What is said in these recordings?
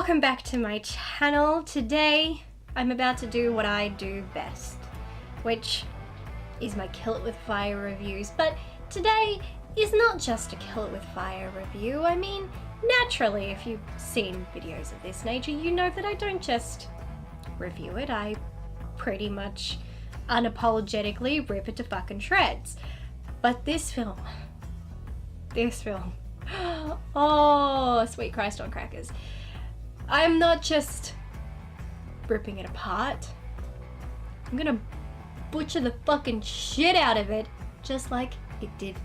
welcome back to my channel. Today I'm about to do what I do best, which is my Kill It With Fire reviews. But today is not just a Kill It With Fire review. I mean, naturally, if you've seen videos of this nature, you know that I don't just review it, I pretty much unapologetically rip it to fucking shreds. But this film, oh, sweet Christ on crackers. I'm not just ripping it apart. I'm gonna butcher the fucking shit out of it, just like it did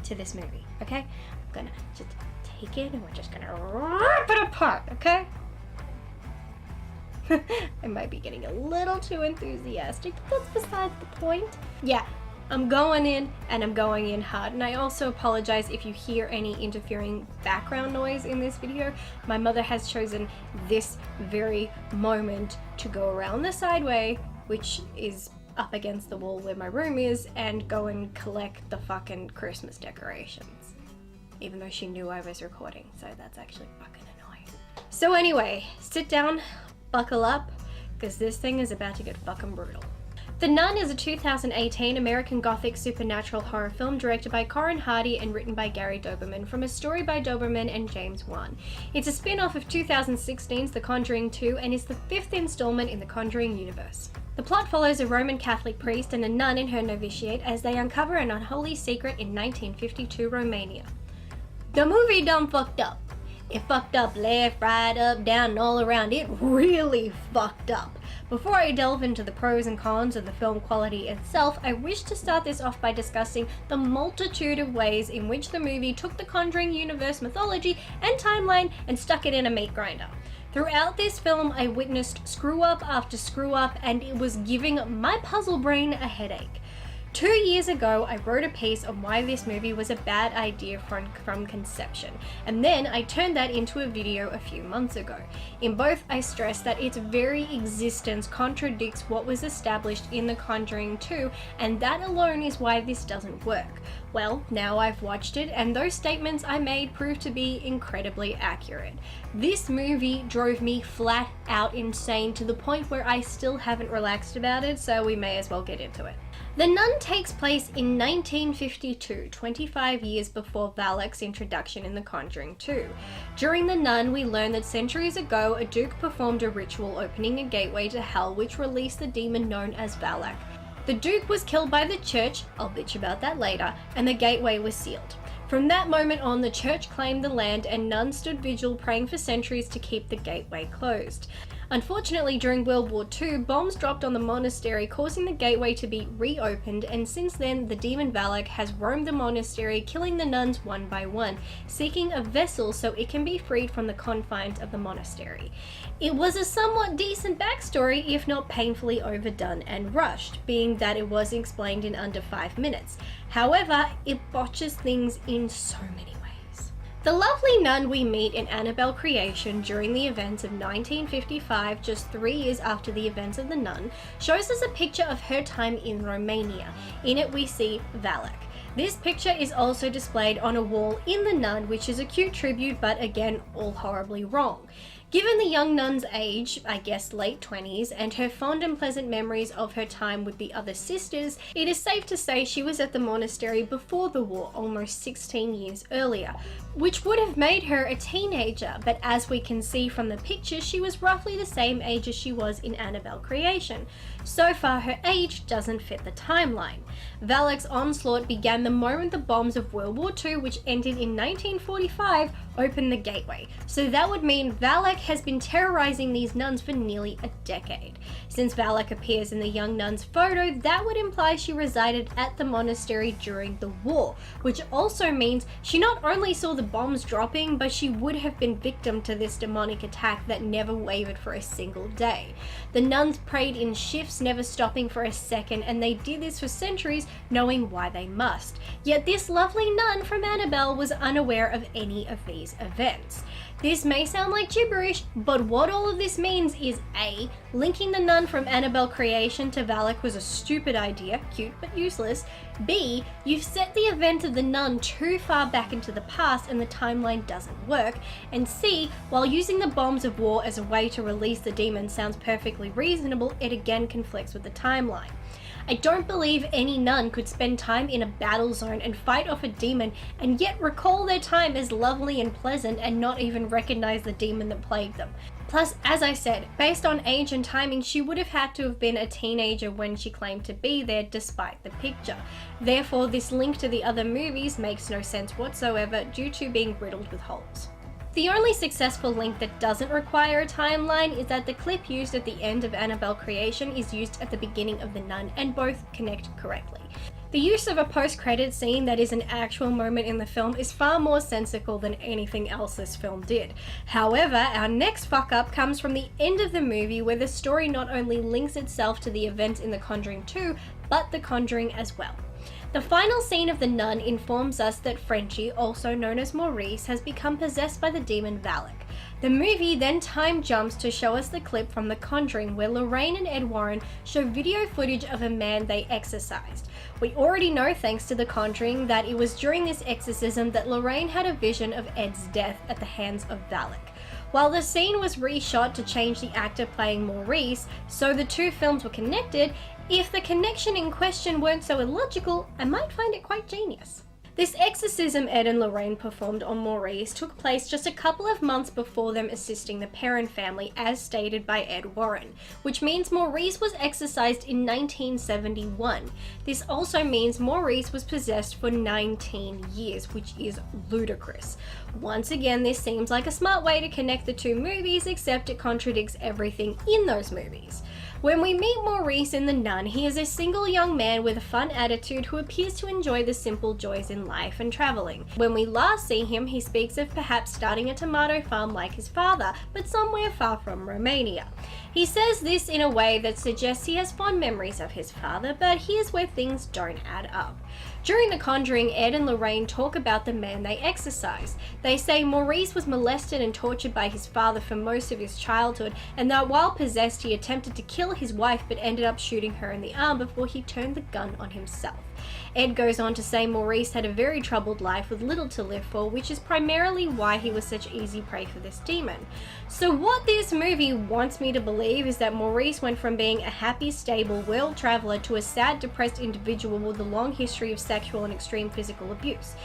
to this movie, okay? I'm gonna just take it and we're just gonna rip it apart, okay? I might be getting a little too enthusiastic, but that's beside the point. Yeah, I'm going in and I'm going in hard, and I also apologize if you hear any interfering background noise in this video. My mother has chosen this very moment to go around the sideway, which is up against the wall where my room is, and go and collect the fucking Christmas decorations. Even though she knew I was recording, so that's actually fucking annoying. So anyway, sit down, buckle up, because this thing is about to get fucking brutal. The Nun is a 2018 American Gothic supernatural horror film directed by Corin Hardy and written by Gary Doberman from a story by Doberman and James Wan. It's a spin-off of 2016's The Conjuring 2 and is the fifth installment in the Conjuring universe. The plot follows a Roman Catholic priest and a nun in her novitiate as they uncover an unholy secret in 1952 Romania. The movie done fucked up. It fucked up left, right, up, down, and all around. It really fucked up. Before I delve into the pros and cons of the film quality itself, I wish to start this off by discussing the multitude of ways in which the movie took the Conjuring universe mythology and timeline and stuck it in a meat grinder. Throughout this film, I witnessed screw up after screw up, and it was giving my puzzle brain a headache. 2 years ago, I wrote a piece on why this movie was a bad idea from conception, and then I turned that into a video a few months ago. In both, I stressed that its very existence contradicts what was established in The Conjuring 2, and that alone is why this doesn't work. Well, now I've watched it, and those statements I made proved to be incredibly accurate. This movie drove me flat out insane to the point where I still haven't relaxed about it, so we may as well get into it. The Nun takes place in 1952, 25 years before Valak's introduction in The Conjuring 2. During The Nun, we learn that centuries ago, a duke performed a ritual opening a gateway to hell which released the demon known as Valak. The duke was killed by the church, I'll bitch about that later, and the gateway was sealed. From that moment on, the church claimed the land and nuns stood vigil praying for centuries to keep the gateway closed. Unfortunately, during World War II, bombs dropped on the monastery, causing the gateway to be reopened, and since then, the demon Valak has roamed the monastery, killing the nuns one by one, seeking a vessel so it can be freed from the confines of the monastery. It was a somewhat decent backstory, if not painfully overdone and rushed, being that it was explained in under 5 minutes. However, it botches things in so many ways. The lovely nun we meet in Annabelle Creation during the events of 1955, just 3 years after the events of The Nun, shows us a picture of her time in Romania. In it we see Valak. This picture is also displayed on a wall in The Nun, which is a cute tribute, but again, all horribly wrong. Given the young nun's age, I guess late 20s, and her fond and pleasant memories of her time with the other sisters, it is safe to say she was at the monastery before the war, almost 16 years earlier, which would have made her a teenager, but as we can see from the picture, she was roughly the same age as she was in Annabelle Creation. So far, her age doesn't fit the timeline. Valak's onslaught began the moment the bombs of World War II, which ended in 1945, opened the gateway. So that would mean Valak has been terrorizing these nuns for nearly a decade. Since Valak appears in the young nun's photo, that would imply she resided at the monastery during the war, which also means she not only saw the bombs dropping, but she would have been victim to this demonic attack that never wavered for a single day. The nuns prayed in shifts, never stopping for a second, and they did this for centuries, knowing why they must. Yet this lovely nun from Annabelle was unaware of any of these events. This may sound like gibberish, douche, but what all of this means is A, linking the nun from Annabelle creation to Valak was a stupid idea, cute but useless. B, you've set the event of the nun too far back into the past and the timeline doesn't work. And C, while using the bombs of war as a way to release the demon sounds perfectly reasonable, it again conflicts with the timeline. I don't believe any nun could spend time in a battle zone and fight off a demon and yet recall their time as lovely and pleasant and not even recognize the demon that plagued them. Plus, as I said, based on age and timing, she would have had to have been a teenager when she claimed to be there despite the picture. Therefore, this link to the other movies makes no sense whatsoever due to being riddled with holes. The only successful link that doesn't require a timeline is that the clip used at the end of Annabelle creation is used at the beginning of The Nun, and both connect correctly. The use of a post-credit scene that is an actual moment in the film is far more sensical than anything else this film did. However, our next fuck-up comes from the end of the movie, where the story not only links itself to the events in The Conjuring 2, but The Conjuring as well. The final scene of The Nun informs us that Frenchie, also known as Maurice, has become possessed by the demon Valak. The movie then time jumps to show us the clip from The Conjuring where Lorraine and Ed Warren show video footage of a man they exorcised. We already know, thanks to The Conjuring, that it was during this exorcism that Lorraine had a vision of Ed's death at the hands of Valak. While the scene was reshot to change the actor playing Maurice, so the two films were connected, if the connection in question weren't so illogical, I might find it quite genius. This exorcism Ed and Lorraine performed on Maurice took place just a couple of months before them assisting the Perron family, as stated by Ed Warren, which means Maurice was exorcised in 1971. This also means Maurice was possessed for 19 years, which is ludicrous. Once again, this seems like a smart way to connect the two movies, except it contradicts everything in those movies. When we meet Maurice in The Nun, he is a single young man with a fun attitude who appears to enjoy the simple joys in life and traveling. When we last see him, he speaks of perhaps starting a tomato farm like his father, but somewhere far from Romania. He says this in a way that suggests he has fond memories of his father, but here's where things don't add up. During The Conjuring, Ed and Lorraine talk about the man they exorcised. They say Maurice was molested and tortured by his father for most of his childhood, and that while possessed he attempted to kill his wife but ended up shooting her in the arm before he turned the gun on himself. Ed goes on to say Maurice had a very troubled life with little to live for, which is primarily why he was such easy prey for this demon. So what this movie wants me to believe is that Maurice went from being a happy, stable world traveler to a sad, depressed individual with a long history of sexual and extreme physical abuse.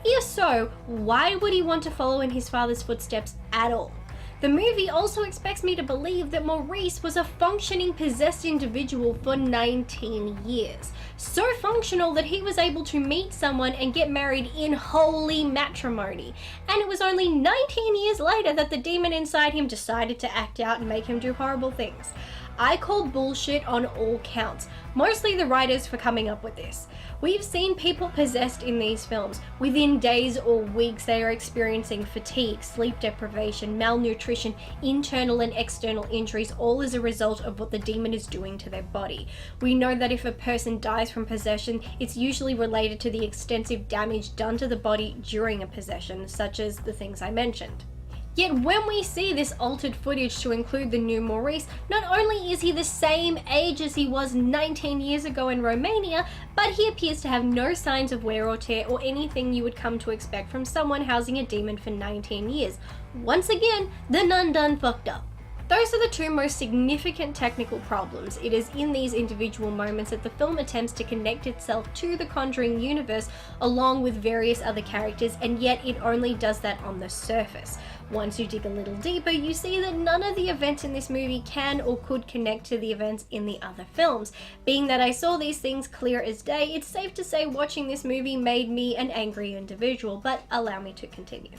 If so, why would he want to follow in his father's footsteps at all? The movie also expects me to believe that Maurice was a functioning possessed individual for 19 years. So functional that he was able to meet someone and get married in holy matrimony. And it was only 19 years later that the demon inside him decided to act out and make him do horrible things. I call bullshit on all counts, mostly the writers for coming up with this. We've seen people possessed in these films. Within days or weeks, they are experiencing fatigue, sleep deprivation, malnutrition, internal and external injuries, all as a result of what the demon is doing to their body. We know that if a person dies from possession, it's usually related to the extensive damage done to the body during a possession, such as the things I mentioned. Yet when we see this altered footage to include the new Maurice, not only is he the same age as he was 19 years ago in Romania, but he appears to have no signs of wear or tear or anything you would come to expect from someone housing a demon for 19 years. Once again, The Nun done fucked up. Those are the two most significant technical problems. It is in these individual moments that the film attempts to connect itself to the Conjuring universe along with various other characters, and yet it only does that on the surface. Once you dig a little deeper, you see that none of the events in this movie can or could connect to the events in the other films. Being that I saw these things clear as day, it's safe to say watching this movie made me an angry individual, but allow me to continue.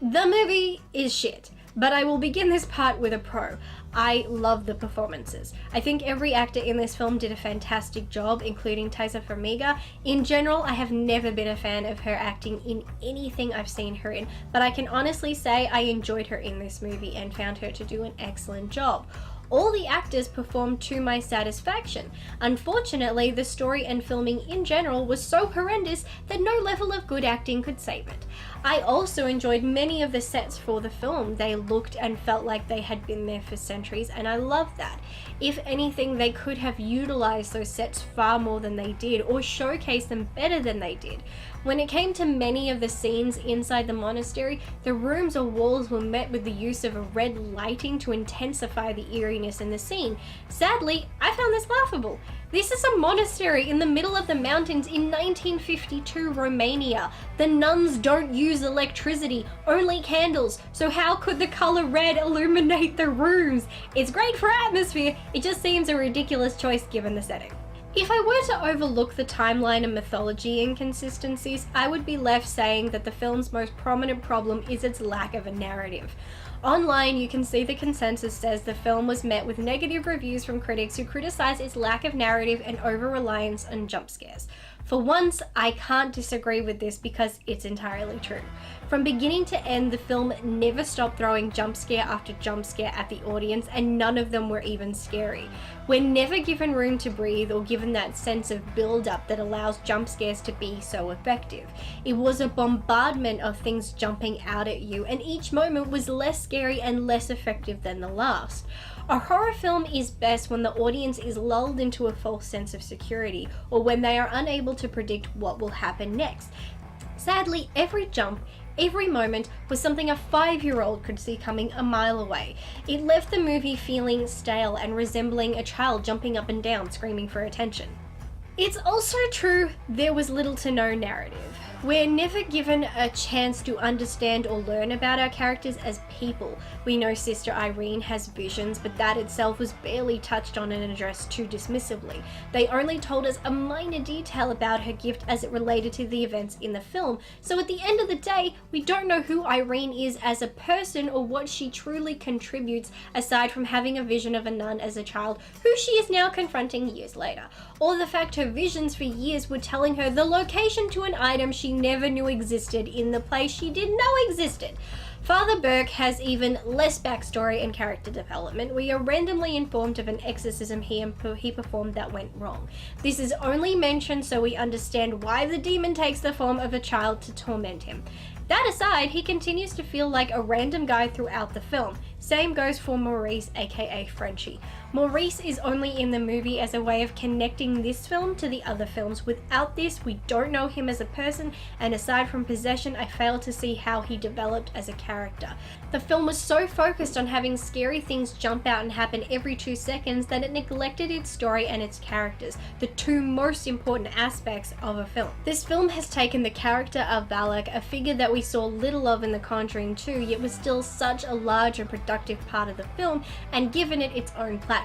The movie is shit, but I will begin this part with a pro. I love the performances. I think every actor in this film did a fantastic job, including Taissa Farmiga. In general, I have never been a fan of her acting in anything I've seen her in, but I can honestly say I enjoyed her in this movie and found her to do an excellent job. All the actors performed to my satisfaction. Unfortunately, the story and filming in general was so horrendous that no level of good acting could save it. I also enjoyed many of the sets for the film. They looked and felt like they had been there for centuries, and I love that. If anything, they could have utilized those sets far more than they did, or showcased them better than they did. When it came to many of the scenes inside the monastery, the rooms or walls were met with the use of a red lighting to intensify the eeriness in the scene. Sadly, I found this laughable. This is a monastery in the middle of the mountains in 1952 Romania. The nuns don't use electricity, only candles, so how could the color red illuminate the rooms? It's great for atmosphere, it just seems a ridiculous choice given the setting. If I were to overlook the timeline and mythology inconsistencies, I would be left saying that the film's most prominent problem is its lack of a narrative. Online, you can see the consensus says the film was met with negative reviews from critics who criticize its lack of narrative and over-reliance on jump scares. For once, I can't disagree with this because it's entirely true. From beginning to end, the film never stopped throwing jump scare after jump scare at the audience, and none of them were even scary. We're never given room to breathe or given that sense of build-up that allows jump scares to be so effective. It was a bombardment of things jumping out at you, and each moment was less scary and less effective than the last. A horror film is best when the audience is lulled into a false sense of security, or when they are unable to predict what will happen next. Sadly, every jump, every moment was something a 5-year-old could see coming a mile away. It left the movie feeling stale and resembling a child jumping up and down, screaming for attention. It's also true there was little to no narrative. We're never given a chance to understand or learn about our characters as people. We know Sister Irene has visions, but that itself was barely touched on and addressed too dismissively. They only told us a minor detail about her gift as it related to the events in the film, so at the end of the day, we don't know who Irene is as a person or what she truly contributes aside from having a vision of a nun as a child who she is now confronting years later, or the fact her visions for years were telling her the location to an item she never knew existed in the place she didn't know existed. Father Burke has even less backstory and character development. We are randomly informed of an exorcism he performed that went wrong. This is only mentioned so we understand why the demon takes the form of a child to torment him. That aside, he continues to feel like a random guy throughout the film. Same goes for Maurice, aka Frenchie. Maurice is only in the movie as a way of connecting this film to the other films. Without this, we don't know him as a person, and aside from possession, I fail to see how he developed as a character. The film was so focused on having scary things jump out and happen every 2 seconds that it neglected its story and its characters, the two most important aspects of a film. This film has taken the character of Valak, a figure that we saw little of in The Conjuring 2, yet was still such a large and productive part of the film, and given it its own platform.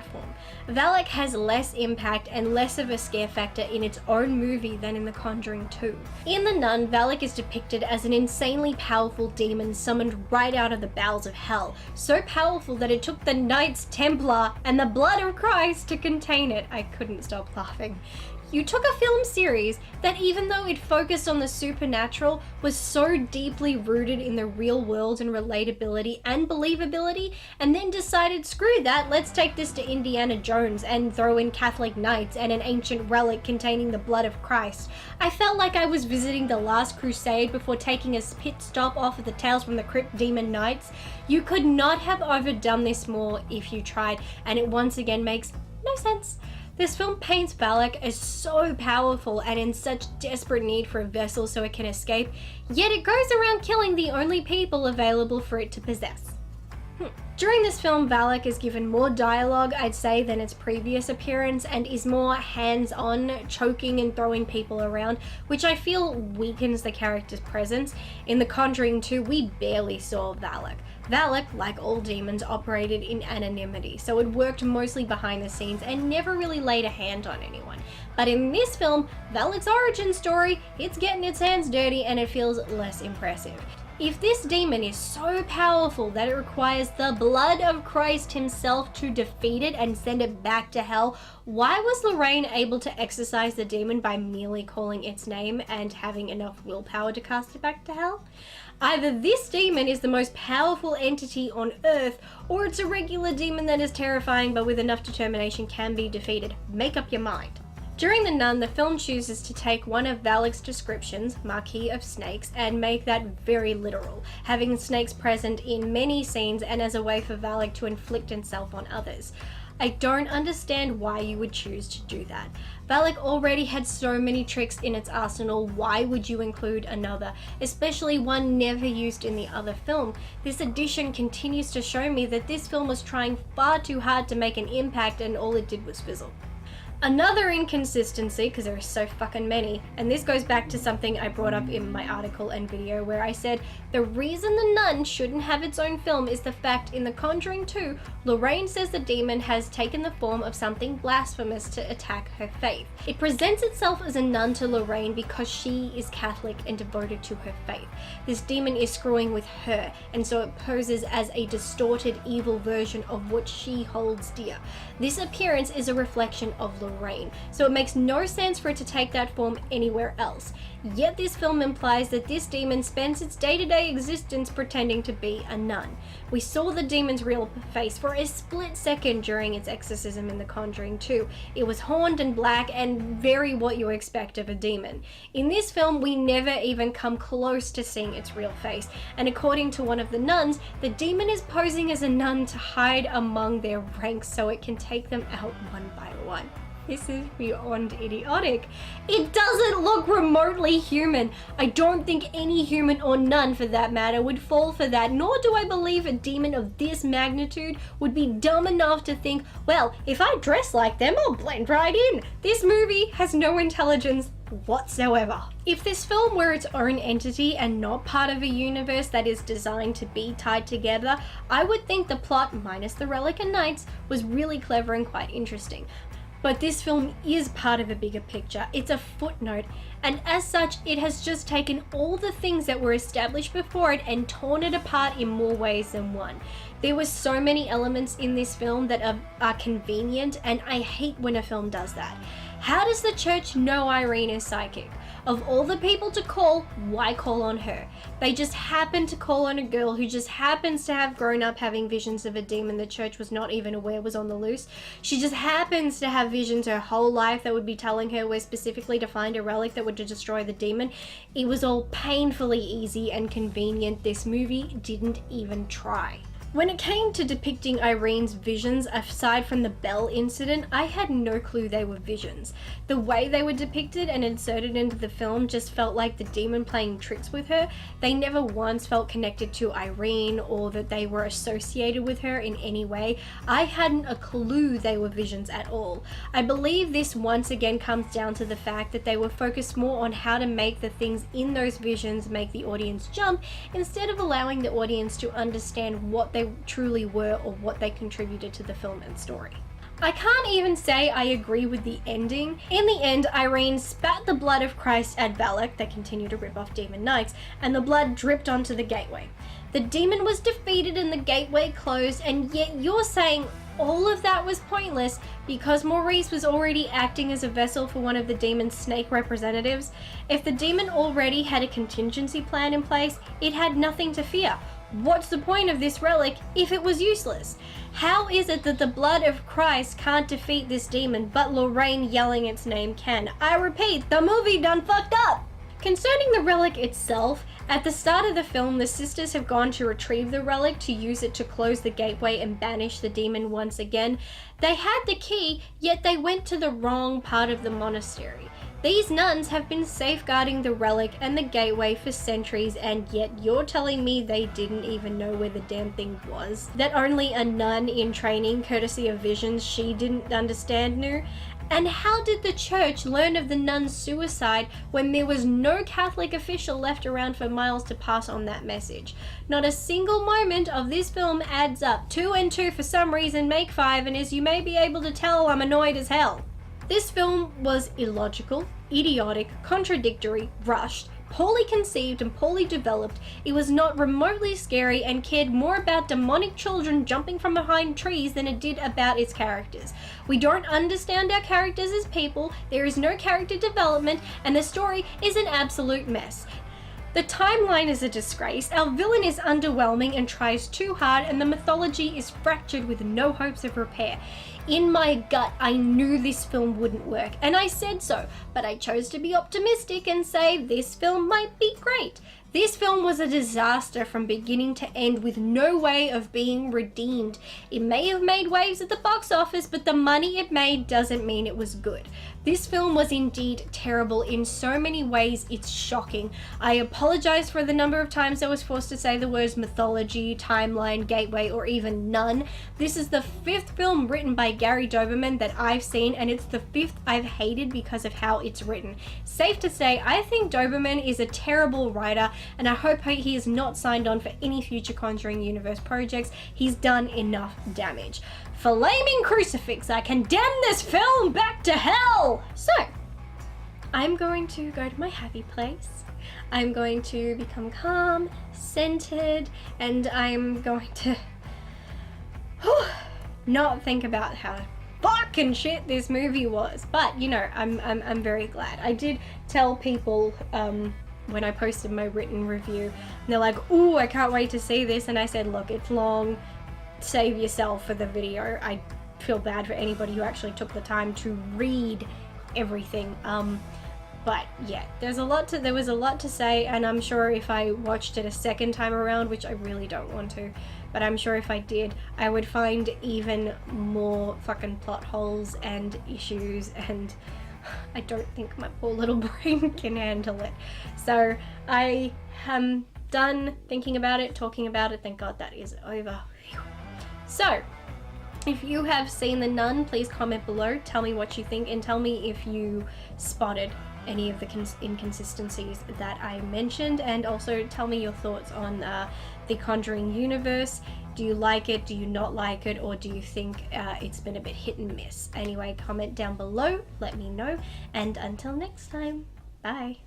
Valak has less impact and less of a scare factor in its own movie than in The Conjuring 2. In The Nun, Valak is depicted as an insanely powerful demon summoned right out of the bowels of hell, so powerful that it took the Knights Templar and the blood of Christ to contain it. I couldn't stop laughing. You took a film series that, even though it focused on the supernatural, was so deeply rooted in the real world and relatability and believability, and then decided, screw that, let's take this to Indiana Jones and throw in Catholic knights and an ancient relic containing the blood of Christ. I felt like I was visiting the Last Crusade before taking a pit stop off of the Tales from the Crypt Demon Knights. You could not have overdone this more if you tried, and it once again makes no sense. This film paints Valak as so powerful and in such desperate need for a vessel so it can escape, yet it goes around killing the only people available for it to possess. During this film, Valak is given more dialogue, I'd say, than its previous appearance, and is more hands-on, choking and throwing people around, which I feel weakens the character's presence. In The Conjuring 2, we barely saw Valak. Valak, like all demons, operated in anonymity, so it worked mostly behind the scenes and never really laid a hand on anyone. But in this film, Valak's origin story, it's getting its hands dirty and it feels less impressive. If this demon is so powerful that it requires the blood of Christ himself to defeat it and send it back to hell, why was Lorraine able to exorcise the demon by merely calling its name and having enough willpower to cast it back to hell? Either this demon is the most powerful entity on Earth, or it's a regular demon that is terrifying but with enough determination can be defeated. Make up your mind. During The Nun, the film chooses to take one of Valak's descriptions, Marquis of Snakes, and make that very literal, having snakes present in many scenes and as a way for Valak to inflict himself on others. I don't understand why you would choose to do that. Valak already had so many tricks in its arsenal, why would you include another, especially one never used in the other film? This addition continues to show me that this film was trying far too hard to make an impact and all it did was fizzle. Another inconsistency, because there are so fucking many, and this goes back to something I brought up in my article and video where I said the reason The Nun shouldn't have its own film is the fact in The Conjuring 2, Lorraine says the demon has taken the form of something blasphemous to attack her faith. It presents itself as a nun to Lorraine because she is Catholic and devoted to her faith. This demon is screwing with her, and so it poses as a distorted evil version of what she holds dear. This appearance is a reflection of Lorraine, so it makes no sense for it to take that form anywhere else. Yet this film implies that this demon spends its day-to-day existence pretending to be a nun. We saw the demon's real face for a split second during its exorcism in The Conjuring 2. It was horned and black and very what you expect of a demon. In this film, we never even come close to seeing its real face, and according to one of the nuns, the demon is posing as a nun to hide among their ranks so it can take them out one by one. This is beyond idiotic. It doesn't look remotely human. I don't think any human or nun for that matter would fall for that, nor do I believe a demon of this magnitude would be dumb enough to think, well, if I dress like them, I'll blend right in. This movie has no intelligence whatsoever. If this film were its own entity and not part of a universe that is designed to be tied together, I would think the plot, minus the relic and knights, was really clever and quite interesting. But this film is part of a bigger picture. It's a footnote, and as such, it has just taken all the things that were established before it and torn it apart in more ways than one. There were so many elements in this film that are convenient, and I hate when a film does that. How does the church know Irene is psychic? Of all the people to call, why call on her? They just happen to call on a girl who just happens to have grown up having visions of a demon the church was not even aware was on the loose. She just happens to have visions her whole life that would be telling her where specifically to find a relic that would destroy the demon. It was all painfully easy and convenient. This movie didn't even try. When it came to depicting Irene's visions, aside from the Bell incident, I had no clue they were visions. The way they were depicted and inserted into the film just felt like the demon playing tricks with her. They never once felt connected to Irene or that they were associated with her in any way. I hadn't a clue they were visions at all. I believe this once again comes down to the fact that they were focused more on how to make the things in those visions make the audience jump, instead of allowing the audience to understand what they truly were or what they contributed to the film and story. I can't even say I agree with the ending. In the end, Irene spat the blood of Christ at Valak, they continue to rip off demon knights, and the blood dripped onto the gateway. The demon was defeated and the gateway closed, and yet you're saying all of that was pointless because Maurice was already acting as a vessel for one of the demon's snake representatives. If the demon already had a contingency plan in place, it had nothing to fear. What's the point of this relic if it was useless? How is it that the blood of Christ can't defeat this demon, but Lorraine yelling its name can? I repeat, the movie done fucked up! Concerning the relic itself, at the start of the film, the sisters have gone to retrieve the relic to use it to close the gateway and banish the demon once again. They had the key, yet they went to the wrong part of the monastery. These nuns have been safeguarding the relic and the gateway for centuries, and yet you're telling me they didn't even know where the damn thing was? That only a nun in training, courtesy of visions she didn't understand knew? And how did the church learn of the nun's suicide when there was no Catholic official left around for miles to pass on that message? Not a single moment of this film adds up. 2 and 2 for some reason make 5, and as you may be able to tell, I'm annoyed as hell. This film was illogical, idiotic, contradictory, rushed, poorly conceived and poorly developed. It was not remotely scary and cared more about demonic children jumping from behind trees than it did about its characters. We don't understand our characters as people, there is no character development, and the story is an absolute mess. The timeline is a disgrace, our villain is underwhelming and tries too hard, and the mythology is fractured with no hopes of repair. In my gut, I knew this film wouldn't work, and I said so, but I chose to be optimistic and say this film might be great. This film was a disaster from beginning to end with no way of being redeemed. It may have made waves at the box office, but the money it made doesn't mean it was good. This film was indeed terrible in so many ways, it's shocking. I apologize for the number of times I was forced to say the words mythology, timeline, gateway, or even none. This is the 5th film written by Gary Doberman that I've seen, and it's the 5th I've hated because of how it's written. Safe to say, I think Doberman is a terrible writer, and I hope he is not signed on for any future Conjuring Universe projects. He's done enough damage. Flaming crucifix, I condemn this film back to hell! So, I'm going to go to my happy place. I'm going to become calm, centered, and I'm going to not think about how fucking shit this movie was. But, you know, I'm very glad. I did tell people when I posted my written review, and they're like, ooh, I can't wait to see this, and I said, look, it's long, save yourself for the video. I feel bad for anybody who actually took the time to read everything. But yeah, there was a lot to say, and I'm sure if I watched it a second time around, which I really don't want to, but I'm sure if I did, I would find even more fucking plot holes and issues, and I don't think my poor little brain can handle it. So I am done thinking about it, talking about it. Thank God that is over. So, if you have seen The Nun, please comment below, tell me what you think, and tell me if you spotted any of the inconsistencies that I mentioned, and also tell me your thoughts on the Conjuring universe. Do you like it? Do you not like it? Or do you think it's been a bit hit and miss? Anyway, comment down below, let me know, and until next time, bye.